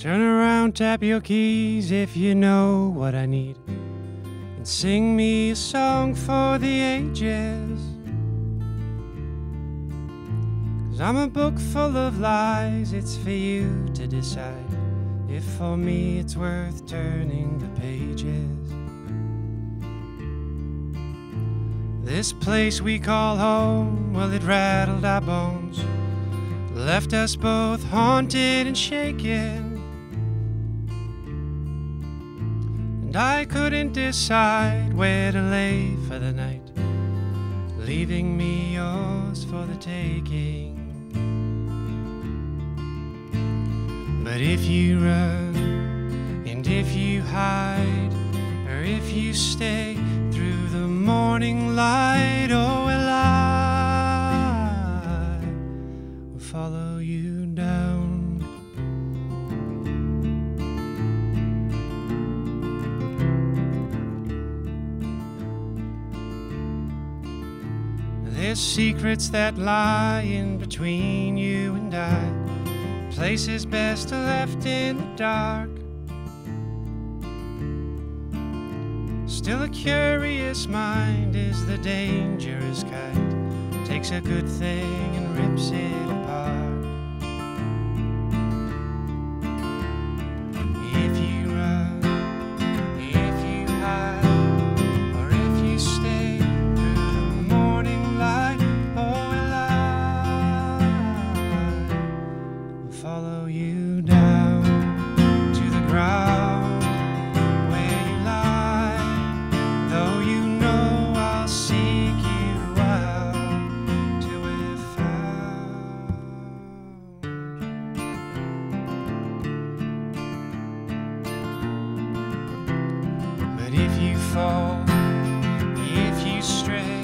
Turn around, tap your keys if you know what I need, and sing me a song for the ages. 'Cause I'm a book full of lies, it's for you to decide if for me it's worth turning the pages. This place we call home, well, it rattled our bones, left us both haunted and shaken. And I couldn't decide where to lay for the night, leaving me yours for the taking. But if you run, and if you hide, or if you stay through the morning light, oh, well, I will follow you down. There's secrets that lie in between you and I, places best left in the dark. Still a curious mind is the dangerous kind, takes a good thing and rips it apart. If you run, if you hide, or if you stay through the morning light, oh, well, I will follow you down to the ground. If you stray,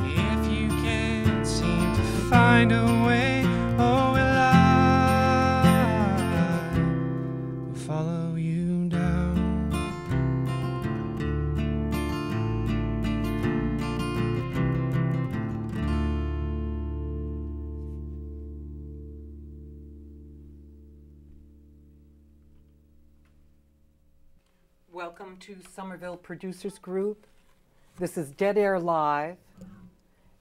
if you can't seem to find a way, oh, well, I will follow you down. Welcome to Somerville Producers Group. This is Dead Air Live,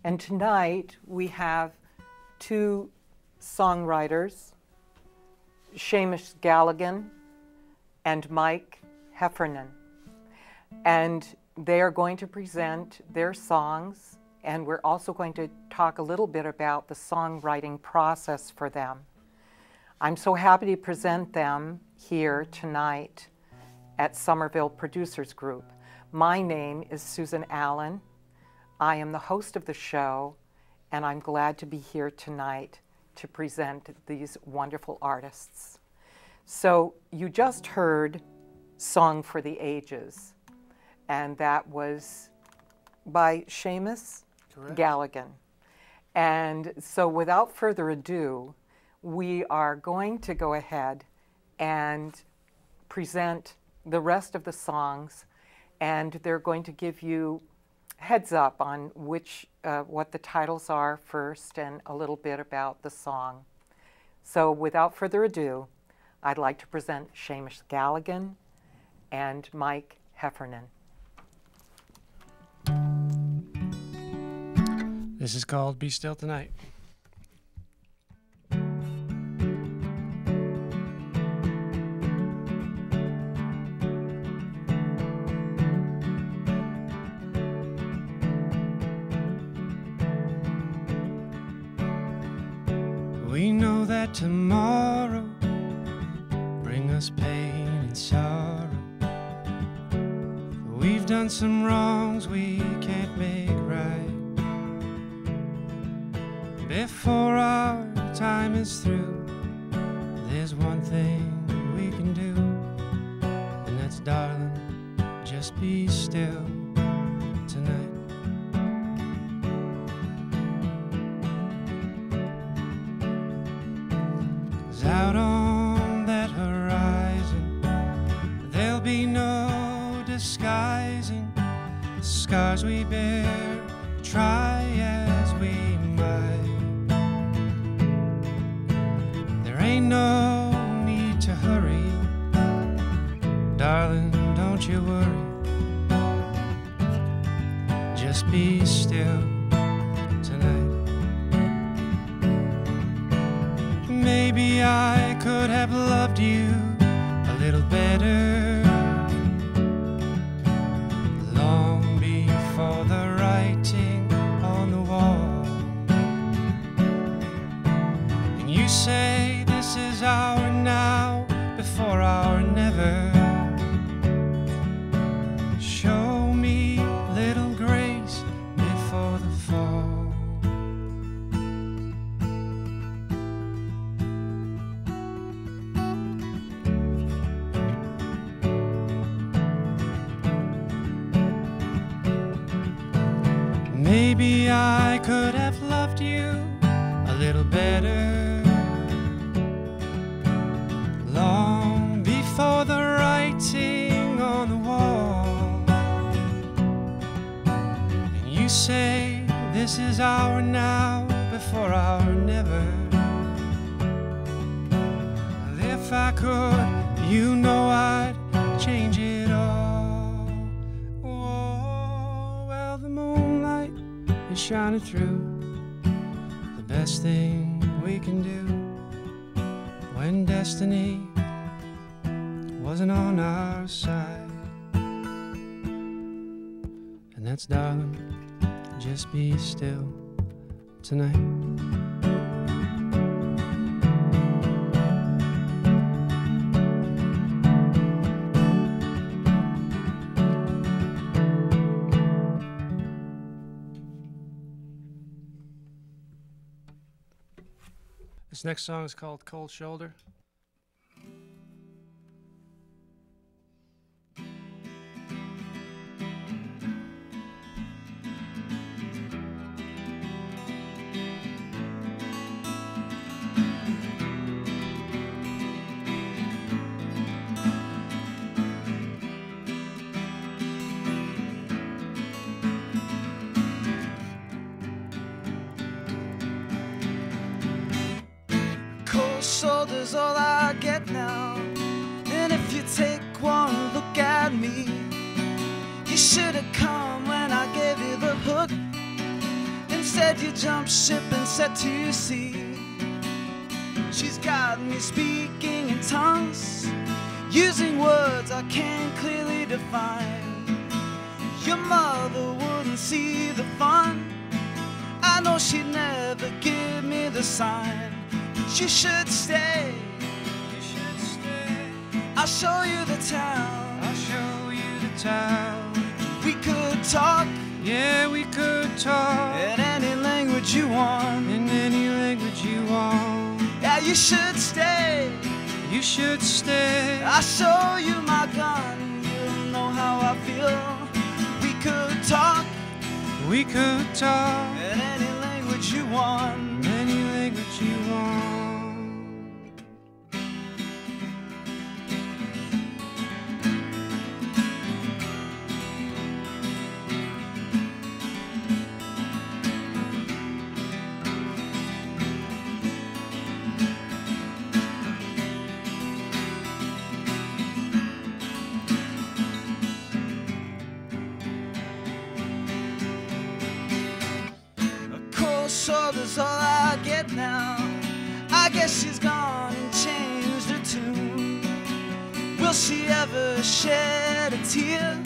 and tonight we have two songwriters, Seamus Galligan and Mike Heffernan, and they are going to present their songs, and we're also going to talk a little bit about the songwriting process for them. I'm so happy to present them here tonight at Somerville Producers Group. My name is Susan Allen. I am the host of the show, and I'm glad to be here tonight to present these wonderful artists. So you just heard Song for the Ages, and that was by Seamus Galligan. And so without further ado, we are going to go ahead and present the rest of the songs, and they're going to give you heads up on which what the titles are first and a little bit about the song. So without further ado, I'd like to present Seamus Galligan and Mike Heffernan. This is called Be Still Tonight. We know that tomorrow bring us pain and sorrow. We've done some wrongs we can't make right. Before our time is through, there's one thing we can do, and that's, darling, just be still tonight. Out on that horizon, there'll be no disguising the scars we bear, try as we might. There ain't no need to hurry. darling, don't you worry. Just be still tonight. Maybe I could have loved you a little better long before the writing on the wall. And you say this is our now before our never. Show me little grace before the fall. Maybe I could have loved you a little better long before the writing on the wall. And you say this is our now before our never. Well, if I could, you know I'd change it all. Oh, well, the moonlight is shining through. The best thing we can do when destiny wasn't on our side. And that's, darling, just be still tonight. This next song is called Cold Shoulder. Shoulders all I get now. And if you take one look at me, you should have come when I gave you the hook. Instead you jumped ship and set to sea. She's got me speaking in tongues, using words I can't clearly define. Your mother wouldn't see the fun. I know she'd never give me the sign. You should stay. You should stay. I'll show you the town. I'll show you the town. We could talk. Yeah, we could talk In any language you want. in any language you want. Yeah, you should stay. You should stay. I'll show you my gun. You'll know how I feel. We could talk. We could talk In any language you want. in any language you want. Shoulders all I get now. I guess she's gone and changed her tune. Will she ever shed a tear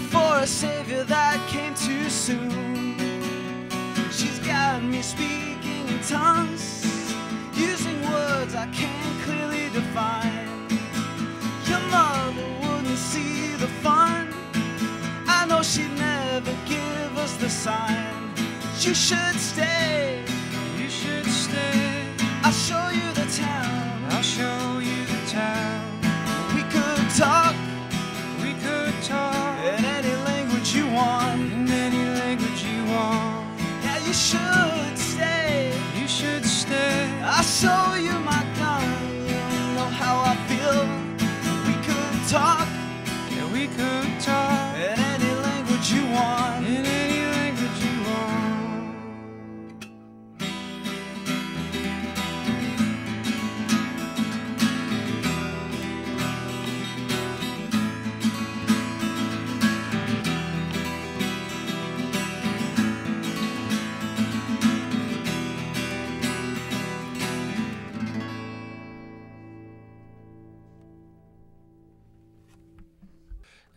for a savior that came too soon? She's got me speaking in tongues, using words I can't clearly define. Your mother wouldn't see the fun. I know she'd never give us the sign. You should stay. You should stay. I'll show you the town. I'll show you the town. We could talk. We could talk In any language you want. in any language you want. Yeah, you should stay. You should stay. I'll show you my gun. You'll know how I feel. We could talk. Yeah, we could talk In any language you want. in any language you want.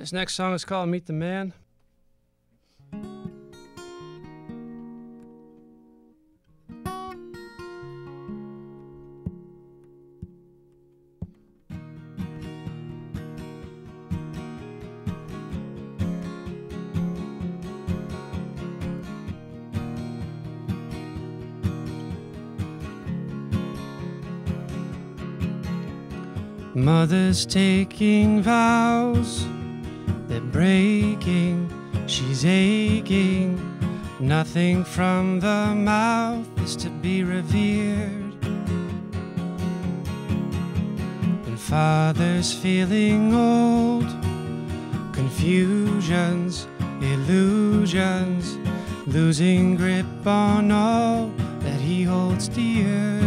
This next song is called Meet the Man. Mother's taking vows, they're breaking, she's aching. Nothing from the mouth is to be revered. And father's feeling old, confusions, illusions, losing grip on all that he holds dear.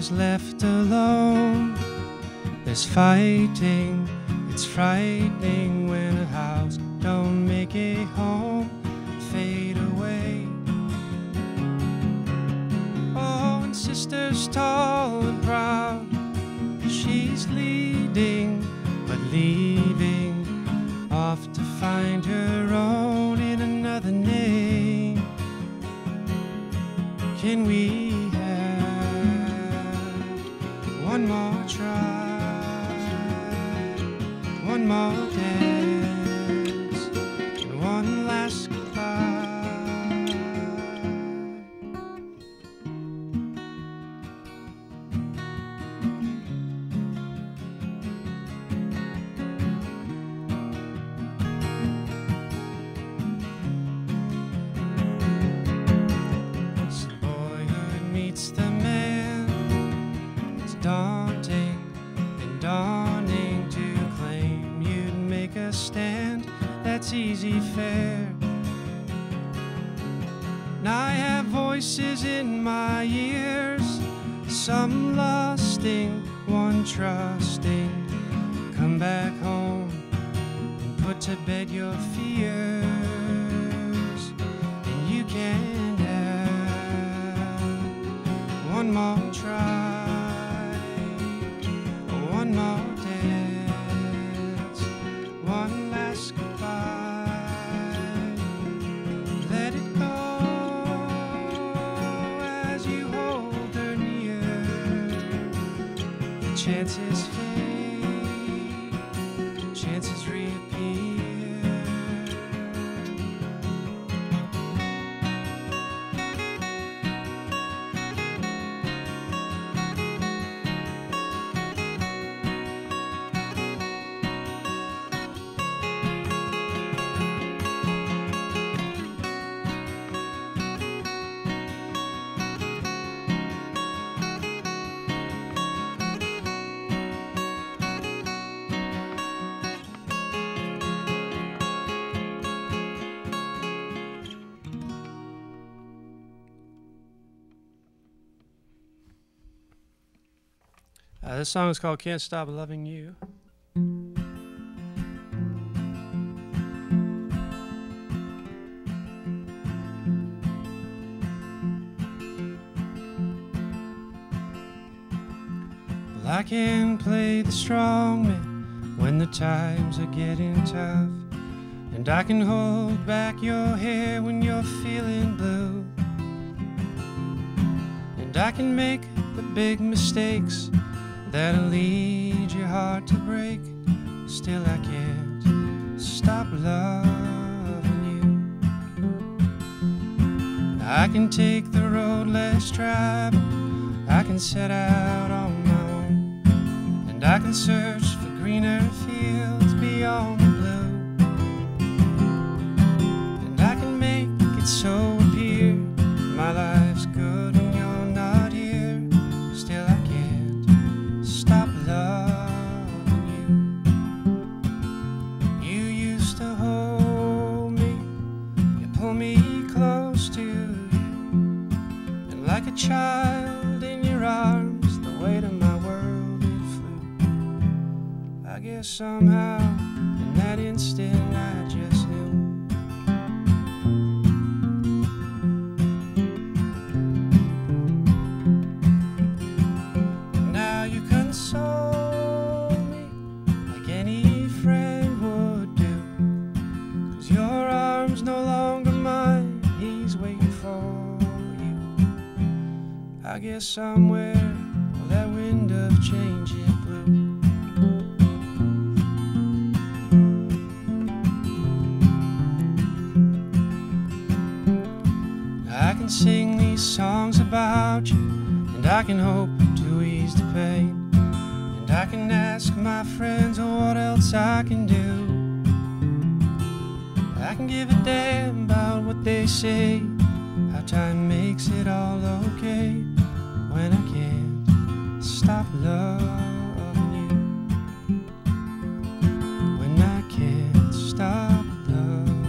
Left alone, there's fighting. It's frightening when a house don't make a home, fade away. Oh, and sister's tall and proud, she's leading but leaving, off to find her own in another name. Can we one more try, one more dance, and one last goodbye. So boyhood meets the man. It's daunting and dawning to claim you'd make a stand. That's easy fare. Now I have voices in my ears, some lusting, one trusting. Come back home and put to bed your fears, and you can have one more try, one more dance, one last goodbye. Let it go as you hold her near. The chances fade, chances reappear. This song is called Can't Stop Loving You. Well, I can play the strong man when the times are getting tough, and I can hold back your hair when you're feeling blue, and I can make the big mistakes that'll lead your heart to break. Still I can't stop loving you. I can take the road less traveled, I can set out on my own, and I can search for greener fields beyond the blue, and I can make it so appear my life's good and you're not here. Still I can't stop loving you. You used to hold me, you pull me close to you, and like a child in your arms, the weight of my world it flew. I guess somehow in that instant I just knew I guess somewhere, well, that wind of change it blew. I can sing these songs about you, and I can hope to ease the pain, and I can ask my friends what else I can do. I can give a damn about what they say, how time makes it all okay, when I can't stop loving you, when I can't stop loving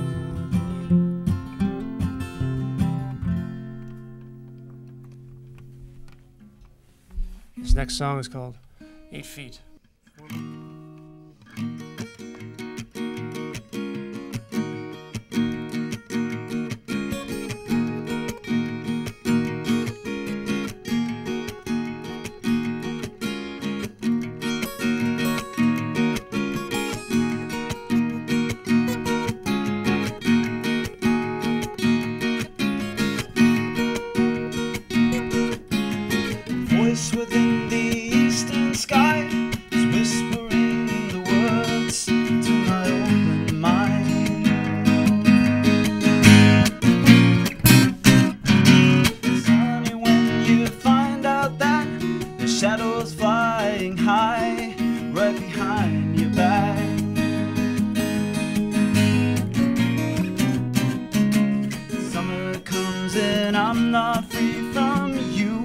you. This next song is called 8 Feet. Within the eastern sky is whispering the words to my open mind. It's funny when you find out that the shadows flying high right behind your back. Summer comes and I'm not free from you.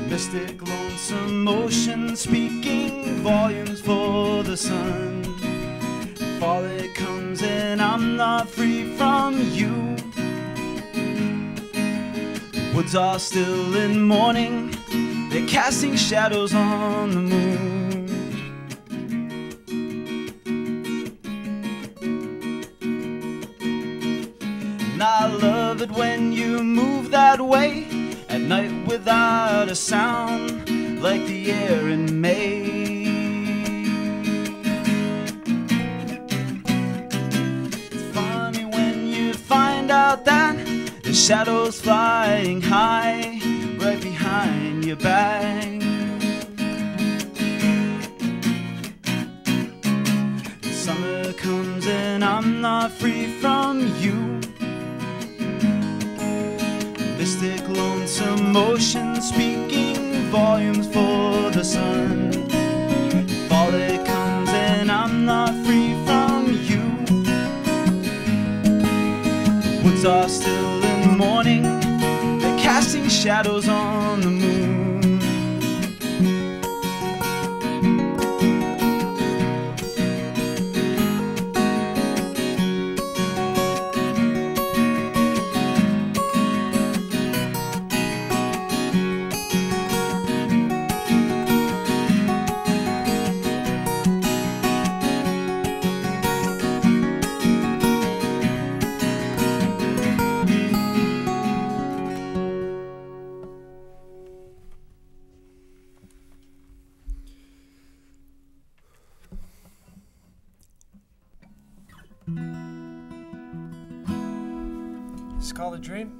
Mystic, lonesome ocean speaking volumes for the sun. Fall it comes and I'm not free from you. The woods are still in mourning, they're casting shadows on the moon. And I love it when you move that way at night without a sound, like the air in May. It's funny when you find out that the shadows flying high right behind your back. Summer comes and I'm not free from you. Mystic, lonesome ocean speaking volumes for the sun. Fall it comes and I'm not free from you. The woods are still in mourning, they're casting shadows on the moon. It's called A Dream.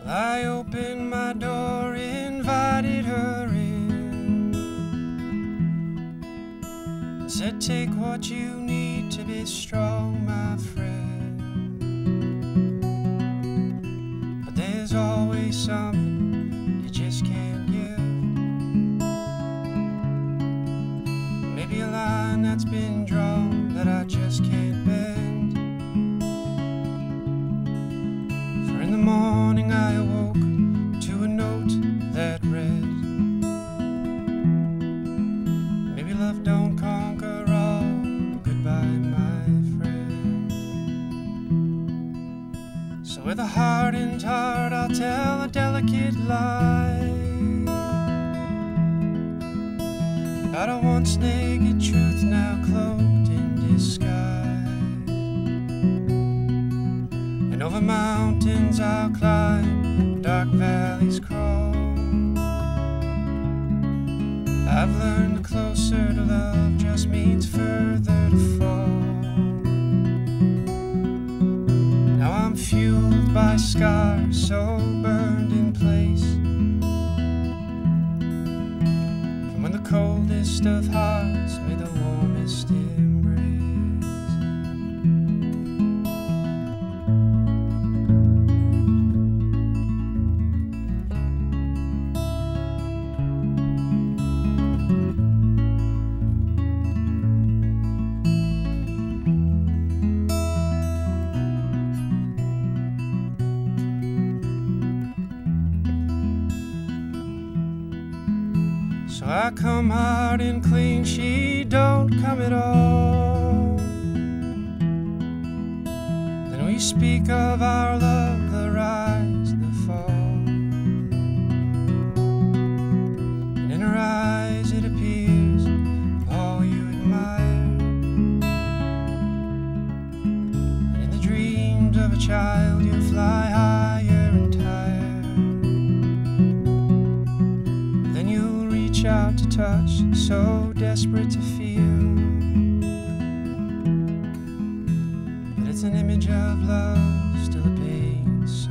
I opened my door, invited her in, and said, take what you need to be strong, my friend. But there's always something you just can't give. Maybe a line that's been drawn that I just can't bend. For in the morning I awoke to a note that read, maybe love don't conquer all, goodbye my friend. So with a hardened heart I'll tell a delicate lie about a once naked truth now cloaked in disguise. And over mountains I'll climb, dark valleys crawl. I've learned closer to love just means further to fall. Now I'm fueled by scars so burned in place, from when the coldest of hearts made the warmest embrace. So I come hard and clean, she don't come at all. Then we speak of our love, the rise, the fall. And in her eyes it appears all you admire. And in the dreams of a child you fly higher and higher. Out to touch, so desperate to feel, but it's an image of love, still a pain so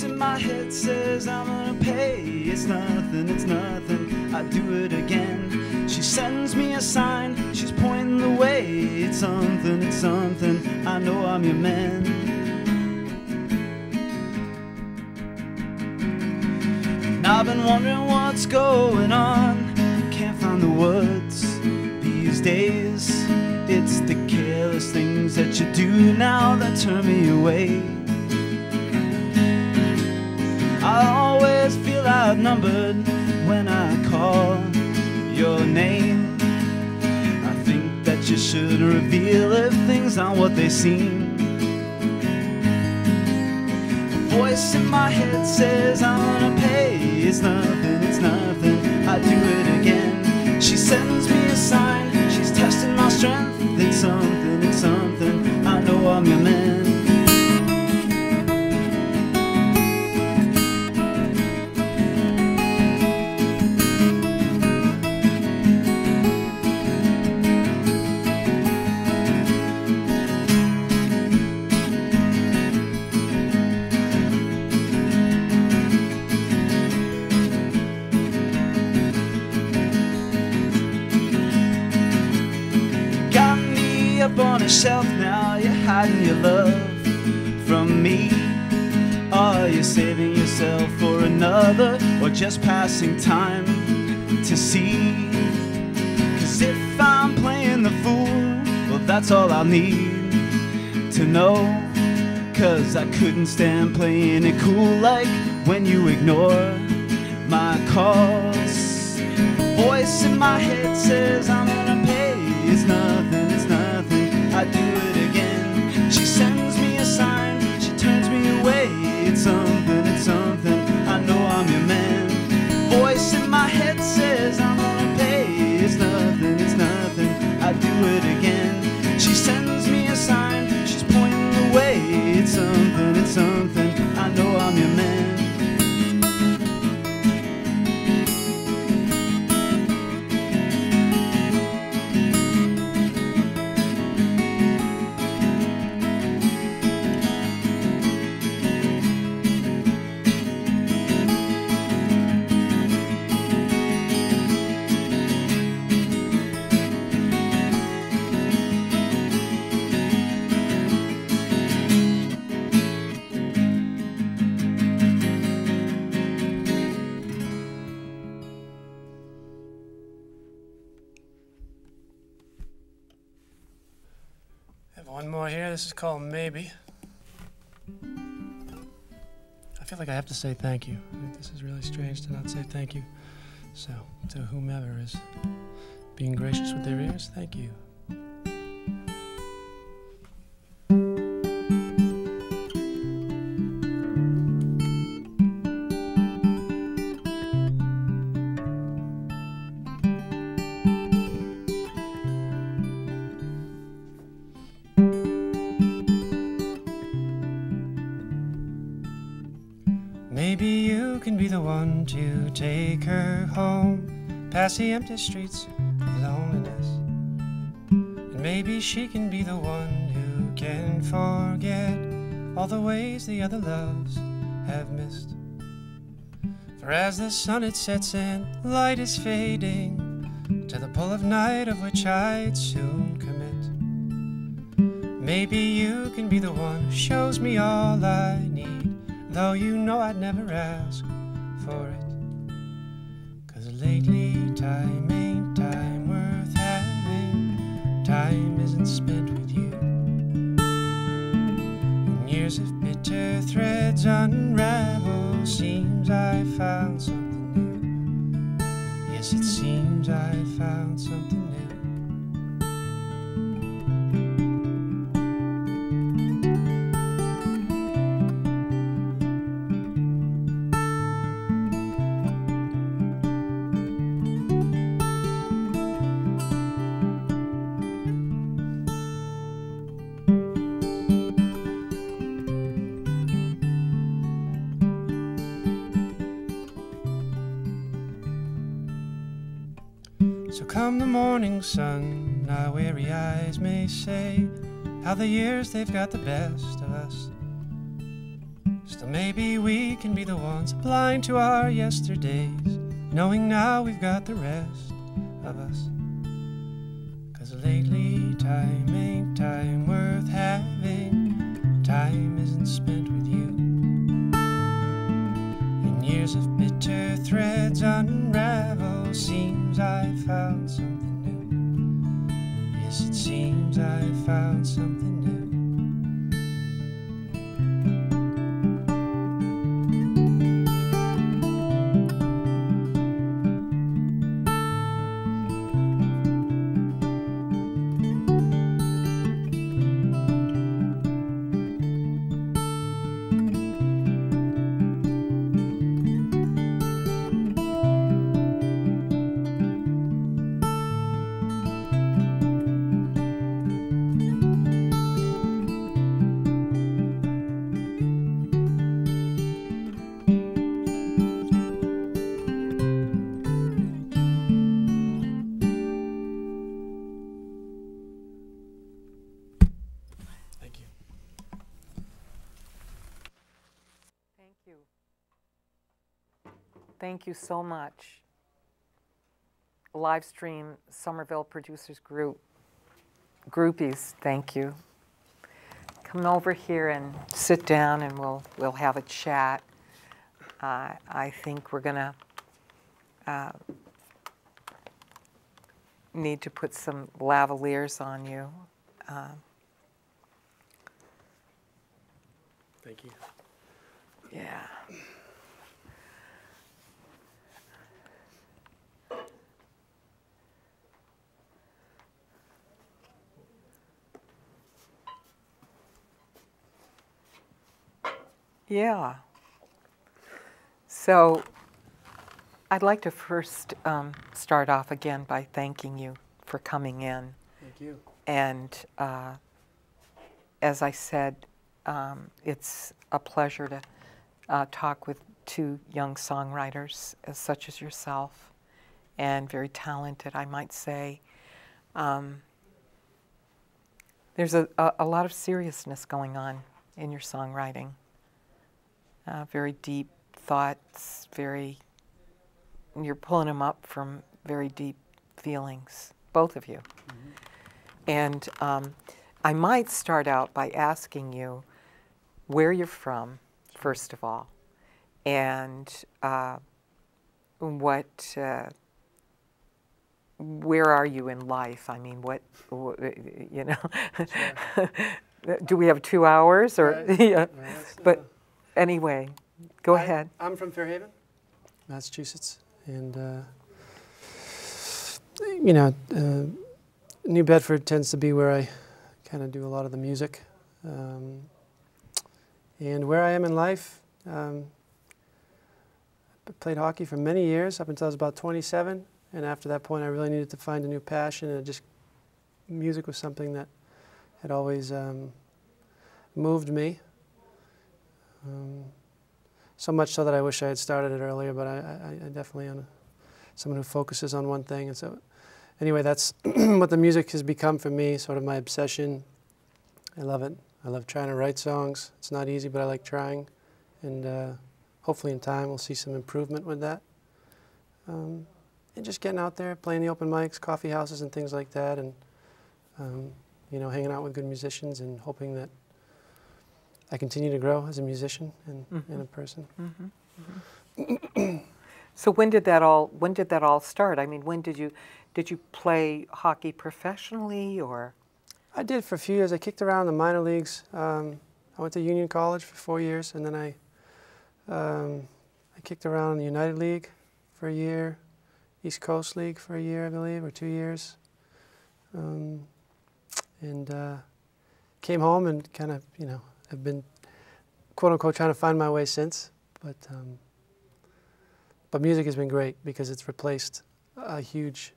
In my head says I'm gonna pay. It's nothing, it's nothing, I do it again. She sends me a sign, she's pointing the way. It's something, I know I'm your man. And I've been wondering what's going on, can't find the words these days. It's the careless things that you do now that turn me away. I always feel outnumbered when I call your name. I think that you should reveal if things aren't what they seem. The voice in my head says I'm gonna pay. It's nothing, I do it again. She sends me a sign, she's testing my strength. It's something, I know I'm your man. On a shelf now, you're hiding your love from me. Are you saving yourself for another, or just passing time to see? 'Cause if I'm playing the fool, well that's all I'll need to know. 'Cause I couldn't stand playing it cool like when you ignore my calls. Voice in my head says I'm gonna pay. It's nothing, I do it again. She sends me a sign, she turns me away. It's something, I know I'm your man. Voice in my head says I'm gonna pay. It's nothing, I do it again. She sends me a sign, she's pointing the way. It's something, I know I'm your man. more here. This is called Maybe. I feel like I have to say thank you. This is really strange to not say thank you. So, to whomever is being gracious with their ears, thank you. Maybe you can be the one to take her home, past the empty streets of loneliness. And maybe she can be the one who can forget all the ways the other loves have missed. For as the sun it sets and light is fading to the pull of night of which I'd soon commit, maybe you can be the one who shows me all I need, though you know I'd never ask for it. 'Cause lately time ain't time worth having. Time isn't spent with you. And years of bitter threads unravel. Seems I found something new. Yes, it seems I found something new. So come the morning sun, our weary eyes may say how the years they've got the best of us. Still maybe we can be the ones blind to our yesterdays, knowing now we've got the rest of us. 'Cause lately time ain't time worth having. Time isn't spent with you. And years of bitter threads unravel. Seems I found something new. Yes, it seems I found something new. Thank you so much. Live stream Somerville Producers Group. Groupies, thank you. Come over here and sit down and we'll have a chat. I think we're gonna need to put some lavaliers on you. Thank you. Yeah. Yeah. So I'd like to first start off again by thanking you for coming in. Thank you. And as I said, it's a pleasure to talk with two young songwriters such as yourself, and very talented, I might say. There's a lot of seriousness going on in your songwriting. Very deep thoughts, you're pulling them up from very deep feelings, both of you. Mm-hmm. And I might start out by asking you where you're from, first of all, and where are you in life? I mean, what you know, Do we have 2 hours or? Right. Yeah. Well, But anyway, go ahead. I'm from Fairhaven, Massachusetts, and you know, New Bedford tends to be where I kind of do a lot of the music, and where I am in life. I played hockey for many years, up until I was about 27, and after that point I really needed to find a new passion, and music was something that had always moved me. So much so that I wish I had started it earlier, but I definitely am someone who focuses on one thing. And so anyway, that's what the music has become for me, sort of my obsession. I love it. I love trying to write songs. It's not easy, but I like trying. And hopefully in time we'll see some improvement with that. And just getting out there, playing the open mics, coffee houses and things like that, and you know, hanging out with good musicians and hoping that I continue to grow as a musician and a person. So when did that all start? I mean, when did you play hockey professionally, or? I did for a few years. I kicked around in the minor leagues. I went to Union College for 4 years, and then I kicked around in the United League for a year, East Coast League for a year, I believe, or 2 years, and came home and kind of, you know, have been, quote unquote, trying to find my way since. But music has been great because it's replaced a huge,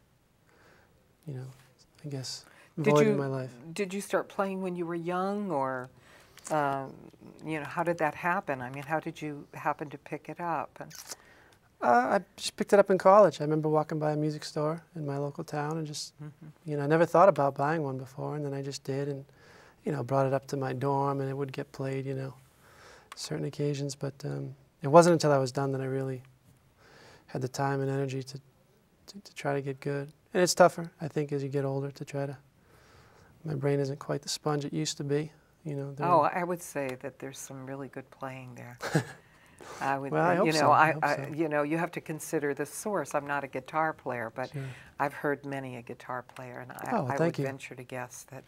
you know, I guess, void in my life. Did you start playing when you were young, or, you know, how did that happen? I mean, how did you happen to pick it up? And I just picked it up in college. I remember walking by a music store in my local town and just, you know, I never thought about buying one before, and then I just did, and, you know, brought it up to my dorm, and it would get played, you know, certain occasions. But it wasn't until I was done that I really had the time and energy to try to get good. And it's tougher, I think, as you get older to try to, my brain isn't quite the sponge it used to be, you know. Oh, I would say that there's some really good playing there. I would, well, I hope you know, so. I hope so. You know, you have to consider the source. I'm not a guitar player, but sure. I've heard many a guitar player, and I would thank you. venture to guess that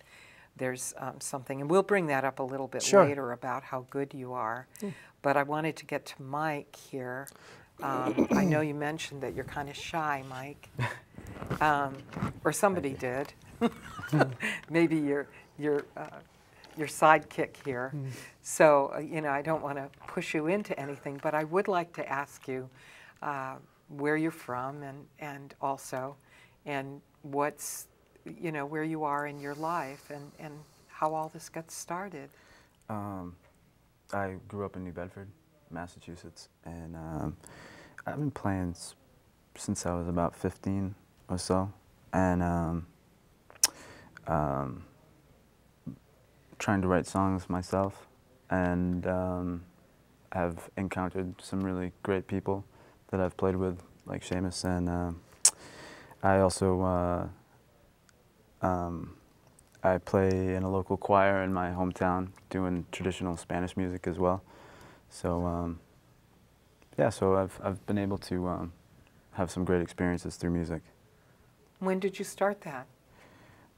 there's something, and we'll bring that up a little bit Sure. later about how good you are. But I wanted to get to Mike here. I know you mentioned that you're kind of shy, Mike, or somebody did. Maybe your sidekick here. So, you know, I don't want to push you into anything, but I would like to ask you where you're from, and also, and what's, you know, where you are in your life, and how all this got started. I grew up in New Bedford, Massachusetts, and I've been playing since I was about 15 or so, and trying to write songs myself, and I've encountered some really great people that I've played with, like Seamus, and I also I play in a local choir in my hometown, doing traditional Spanish music as well. So yeah, so I've been able to have some great experiences through music. When did you start that?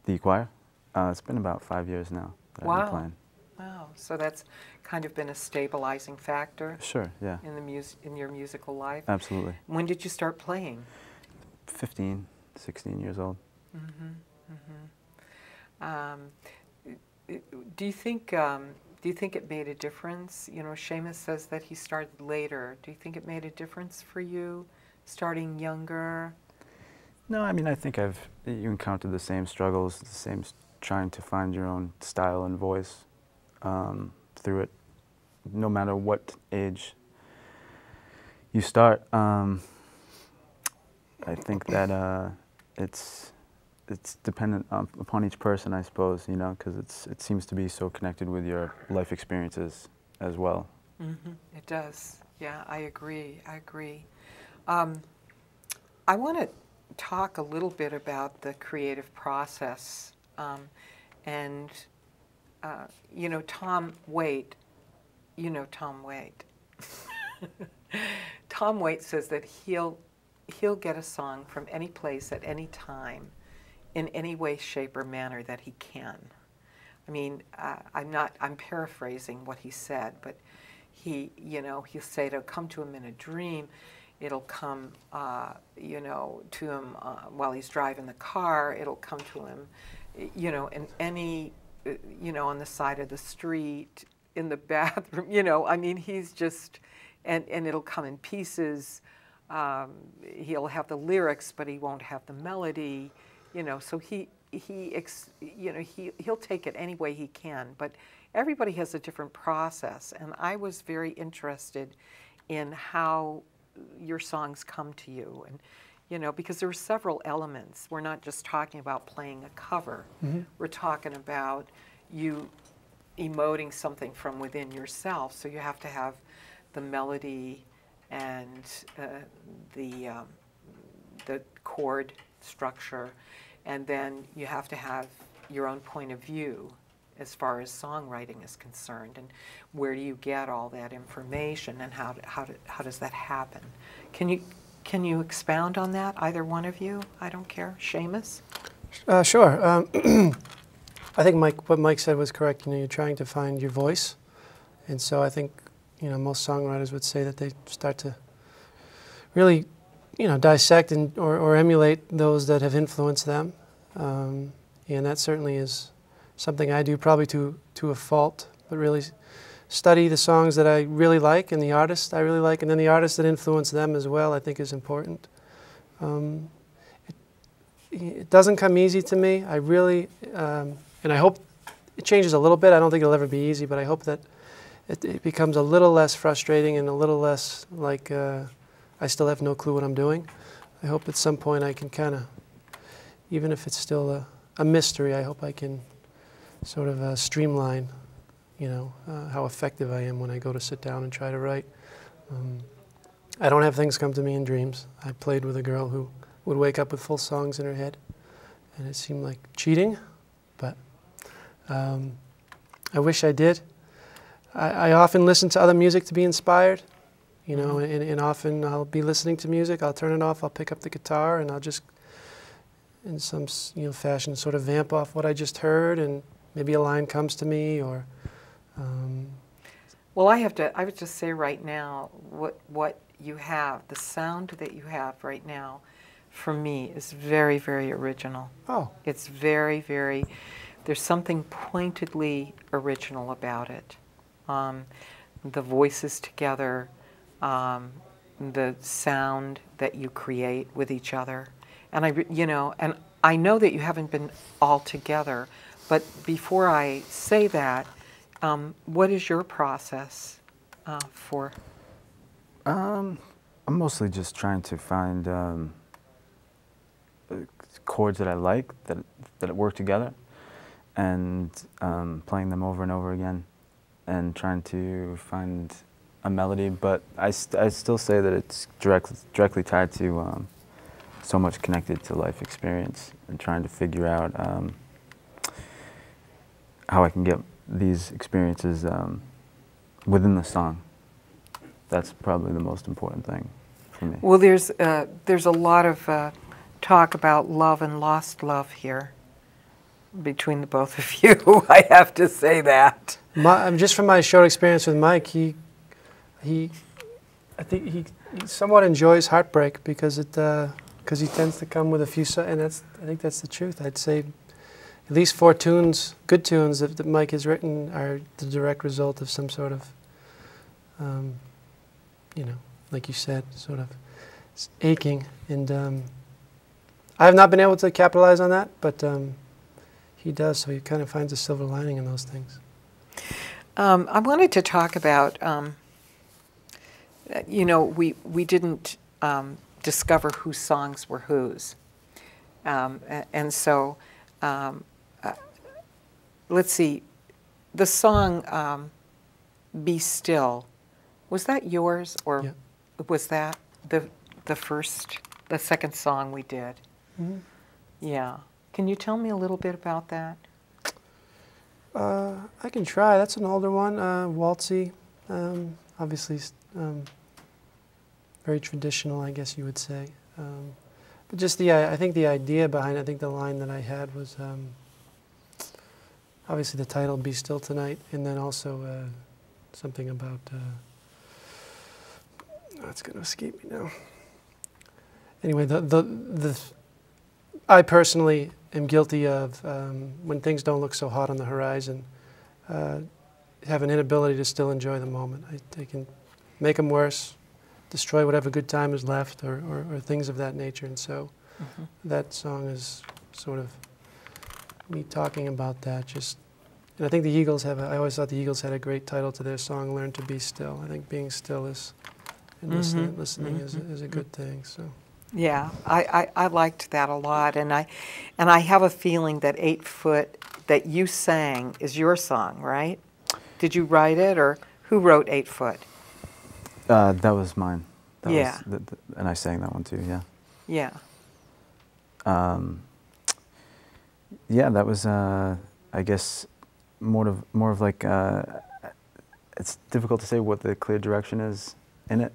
The choir? It's been about 5 years now that I've been playing. Wow, so that's kind of been a stabilizing factor. Sure, yeah. In your musical life. Absolutely. When did you start playing? 15, 16 years old. Do you think it made a difference? You know, Seamus says that he started later. Do you think it made a difference for you, starting younger? No, I mean, I think you encountered the same struggles, the same trying to find your own style and voice through it, no matter what age you start. I think that it's dependent upon each person, I suppose, you know, because it seems to be so connected with your life experiences as well. It does. Yeah, I agree. I want to talk a little bit about the creative process, and you know, Tom Waite. You know Tom Waite. Tom Waite says that he'll get a song from any place at any time, in any way, shape, or manner that he can. I I mean, I'm paraphrasing what he said, but he, you know, he'll say it'll come to him in a dream. It'll come, you know, to him while he's driving the car. It'll come to him, you know, in any, you know, on the side of the street, in the bathroom, you know. I mean, he's just, and it'll come in pieces. He'll have the lyrics, but he won't have the melody, you know. So you know, he'll take it any way he can. But everybody has a different process, and I was very interested in how your songs come to you, and you know, because there are several elements. We're not just talking about playing a cover. Mm-hmm. We're talking about you emoting something from within yourself. So you have to have the melody and the chord structure, and then you have to have your own point of view as far as songwriting is concerned, and where do you get all that information, and how does that happen? Can you expound on that, either one of you? I don't care. Seamus? Sure. I think what Mike said was correct. You know, you're trying to find your voice, and so I think, you know, most songwriters would say that they start to really, you know, dissect or emulate those that have influenced them, and that certainly is something I do, probably to a fault, but really study the songs that I really like and the artists I really like, and then the artists that influence them as well, I think is important. It doesn't come easy to me. I really, and I hope it changes a little bit. I don't think it'll ever be easy, but I hope that it becomes a little less frustrating and a little less like I still have no clue what I'm doing. I hope at some point I can kind of, even if it's still a mystery, I hope I can sort of streamline, you know, how effective I am when I go to sit down and try to write. I don't have things come to me in dreams. I played with a girl who would wake up with full songs in her head, and it seemed like cheating, but I wish I did. I often listen to other music to be inspired, you know, and often I'll be listening to music, I'll turn it off, I'll pick up the guitar, and I'll just, in some, you know, fashion, sort of vamp off what I just heard, and maybe a line comes to me, or... Well, I would just say right now, what you have, the sound that you have right now, for me, is very, very original. Oh. It's very, very, there's something pointedly original about it. The voices together, the sound that you create with each other. And you know, and I know that you haven't been all together, but before I say that, what is your process for? I'm mostly just trying to find chords that I like, that work together, and playing them over and over again, and trying to find a melody. But I still say that it's directly tied to so much connected to life experience, and trying to figure out how I can get these experiences within the song. That's probably the most important thing for me. Well, there's a lot of talk about love and lost love here between the both of you. I have to say that. Just from my short experience with Mike, I think he somewhat enjoys heartbreak because he tends to come with a few, and I think that's the truth. I'd say at least 4 tunes, good tunes that Mike has written, are the direct result of some sort of, you know, like you said, sort of aching. And I have not been able to capitalize on that, but he does, so he kind of finds a silver lining in those things. I wanted to talk about, you know, we didn't discover whose songs were whose. And so, let's see, the song Be Still, was that yours, or yeah. Was that the second song we did? Mm-hmm. Yeah. Can you tell me a little bit about that? I can try. That's an older one, waltzy, obviously very traditional, I guess you would say. But just I think the idea behind it, I think the line that I had was, obviously the title "Be Still Tonight," and then also something about. That's going to escape me now. Anyway, I personally am guilty of when things don't look so hot on the horizon, have an inability to still enjoy the moment. They can make them worse, destroy whatever good time is left, or things of that nature. And so that song is sort of me talking about that. And I think the Eagles I always thought the Eagles had a great title to their song, "Learn to Be Still." I think being still is, and listening is a good thing. So. Yeah, I liked that a lot, and I have a feeling that 8 Foot that you sang is your song, right? Did you write it, or who wrote 8 Foot? That was mine. That yeah. was and I sang that one too, yeah. Yeah. Yeah, that was, I guess, more of like, it's difficult to say what the clear direction is in it.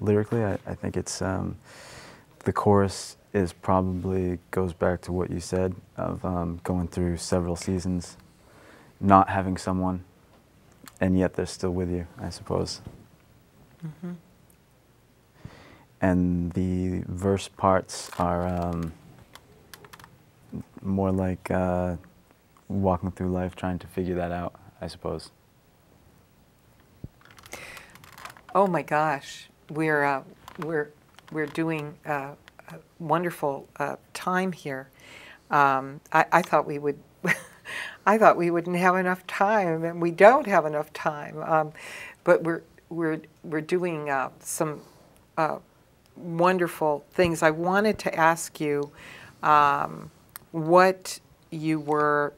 Lyrically, I think it's, the chorus is probably goes back to what you said of going through several seasons, not having someone, and yet they're still with you, I suppose. And the verse parts are more like walking through life, trying to figure that out, I suppose. Oh my gosh, we're doing a wonderful time here. I thought we would. I thought we wouldn't have enough time, and we don't have enough time. But we're doing some wonderful things. I wanted to ask you what you were.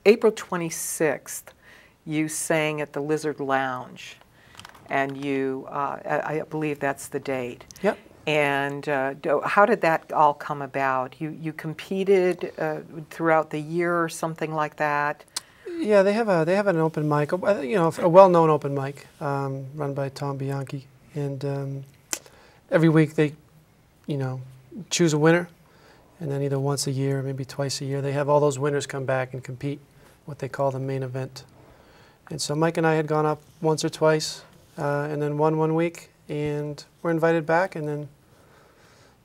April 26th, you sang at the Lizard Lounge, and you, I believe that's the date. Yep. And how did that all come about? You competed throughout the year or something like that? Yeah, they have an open mic, you know, a well-known open mic run by Tom Bianchi, and every week they, you know, choose a winner, and then either once a year, maybe twice a year, they have all those winners come back and compete, what they call the main event. And so Mike and I had gone up once or twice, and then won one week, and we're invited back, and then,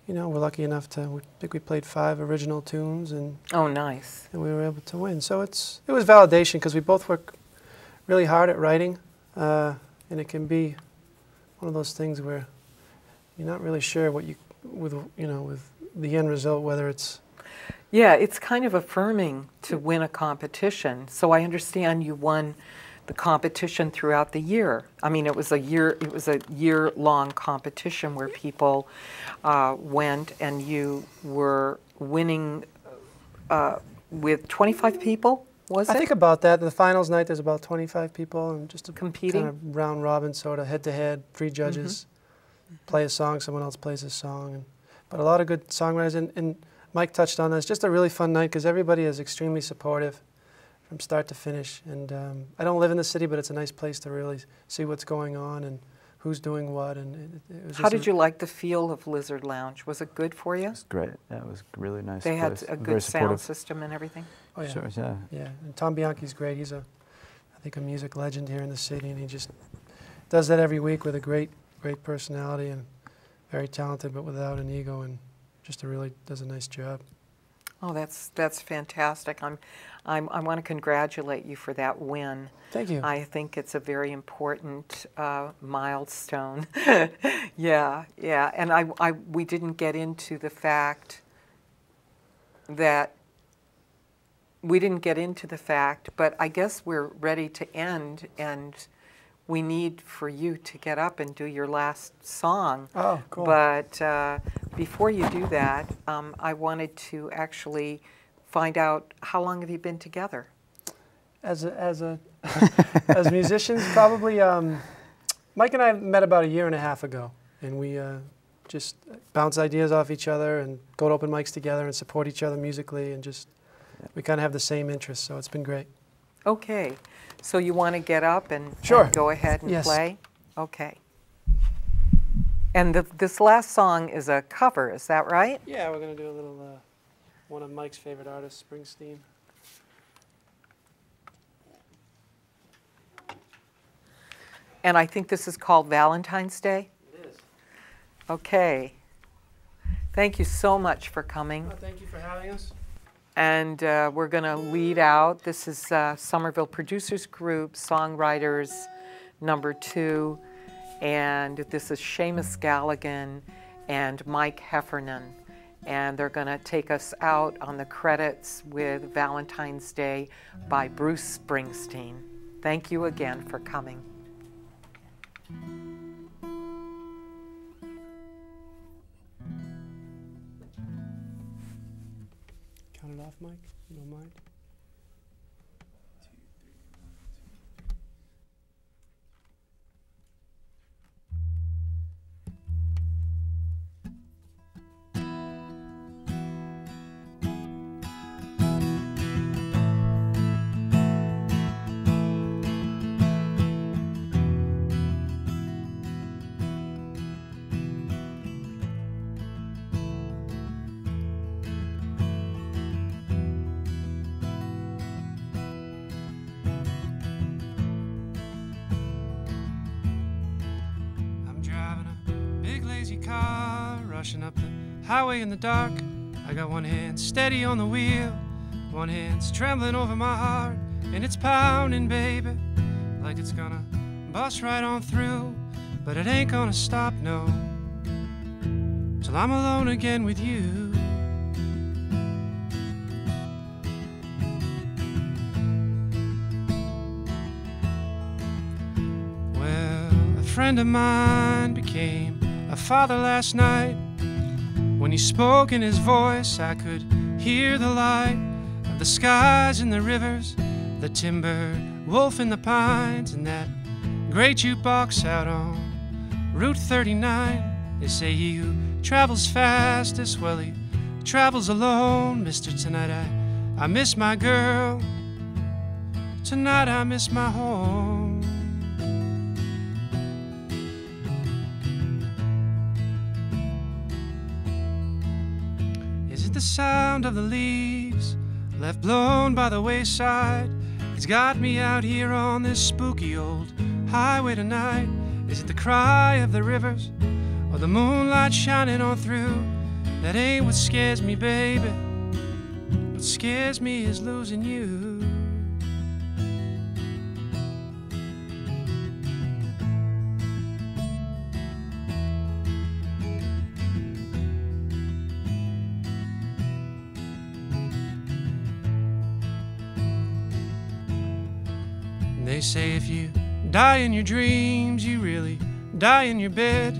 you know, we're lucky enough to, I think we played 5 original tunes, and oh, nice. And we were able to win. So it was validation, because we both work really hard at writing, and it can be one of those things where you're not really sure what with the end result, whether it's. Yeah, it's kind of affirming to win a competition. So I understand you won the competition throughout the year. I mean, it was a year-long competition where people went, and you were winning with 25 people, was it? I think about that. The finals night, there's about 25 people, and just a competing kind of round robin, sort of head-to-head, 3 judges play a song, someone else plays a song. But a lot of good songwriters, and Mike touched on that. It's just a really fun night, because everybody is extremely supportive from start to finish. And I don't live in the city, but it's a nice place to really see what's going on and who's doing what. And it was. How did you like the feel of Lizard Lounge? Was it good for you? It was great. Yeah, it was really nice. They place. had a good sound system and everything? Oh, yeah. Sure, yeah. Yeah, and Tom Bianchi's great. He's I think a music legend here in the city, and he just does that every week with a great personality, and very talented, but without an ego, and just really does a nice job. Oh, that's fantastic. I want to congratulate you for that win. Thank you. I think it's a very important milestone. Yeah. And we didn't get into the fact that but I guess we're ready to end, and we need for you to get up and do your last song. Oh, cool. But before you do that, I wanted to actually find out, how long have you been together? As musicians, probably. Mike and I met about 1.5 years ago, and we just bounce ideas off each other and go to open mics together and support each other musically, and just we kind of have the same interests, so it's been great. Okay, so you want to get up and, sure. and go ahead and yes. play? Okay. And this last song is a cover, is that right? Yeah, we're going to do a little, one of Mike's favorite artists, Springsteen. And I think this is called Valentine's Day? It is. Okay. Thank you so much for coming. Oh, thank you for having us. And we're going to lead out. This is Somerville Producers Group, Songwriters #2. And this is Seamus Galligan and Mike Heffernan. And they're going to take us out on the credits with Valentine's Day by Bruce Springsteen. Thank you again for coming. Count it off, Mike. You don't mind? Car rushing up the highway in the dark. I got one hand steady on the wheel, one hand's trembling over my heart, and it's pounding, baby, like it's gonna bust right on through. But it ain't gonna stop, no, till I'm alone again with you. Well, a friend of mine became a father last night. When he spoke in his voice, I could hear the light of the skies and the rivers, the timber wolf in the pines, and that great jukebox out on Route 39. They say he who travels fastest, well, he travels alone. Mister, tonight I miss my girl. Tonight I miss my home. The sound of the leaves left blown by the wayside, it's got me out here on this spooky old highway tonight. Is it the cry of the rivers or the moonlight shining on through? That ain't what scares me, baby. What scares me is losing you. They say if you die in your dreams, you really die in your bed.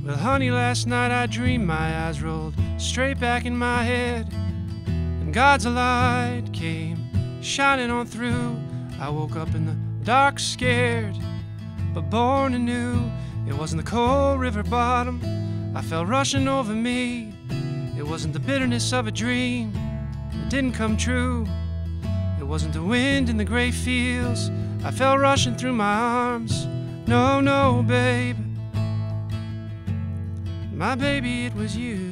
Well, honey, last night I dreamed my eyes rolled straight back in my head, and God's light came shining on through. I woke up in the dark scared, but born anew. It wasn't the cold river bottom I felt rushing over me. It wasn't the bitterness of a dream that didn't come true. It wasn't the wind in the gray fields I felt rushing through my arms. No, no, babe, my baby, it was you.